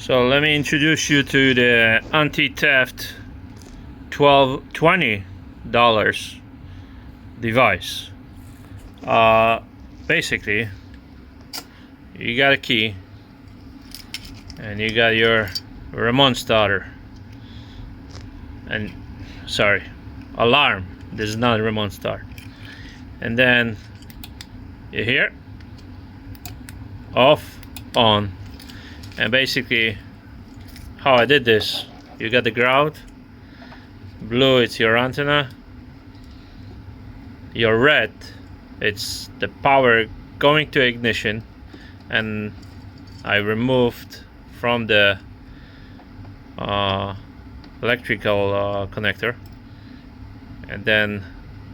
So let me introduce you to the anti-theft $20 device. Basically, you got a key and you got your remote starter and alarm. This is not a remote start. And then you hear off, on, and basically how I did this, you got the ground, blue it's your antenna, your red it's the power going to ignition, and I removed from the electrical connector and then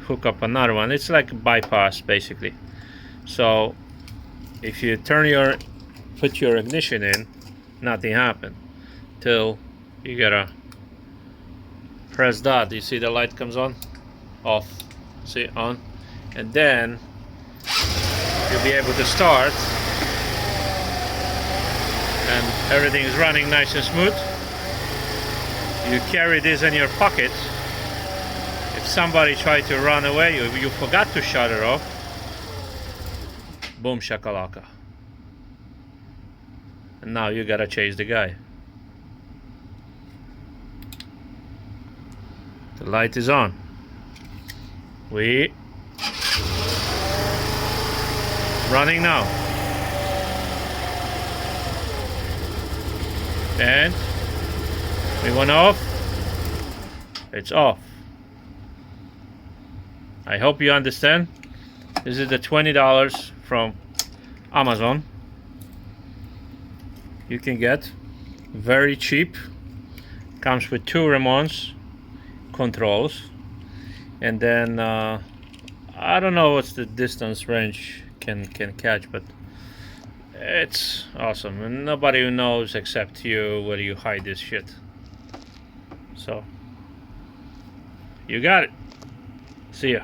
hook up another one. It's like a bypass basically. So if you put your ignition in, nothing happened till you gotta press that. You see the light comes on, off, see, on, and then you'll be able to start and everything is running nice and smooth. You carry this in your pocket. If somebody tried to run away, you forgot to shut it off, boom shakalaka. And now you gotta chase the guy. The light is on. We running now. And we went off. It's off. I hope you understand. This is the $20 from Amazon. You can get very cheap. Comes with 2 remotes, controls, and then I don't know what's the distance range can catch, but it's awesome, and nobody knows except you where you hide this shit. So you got it. See ya.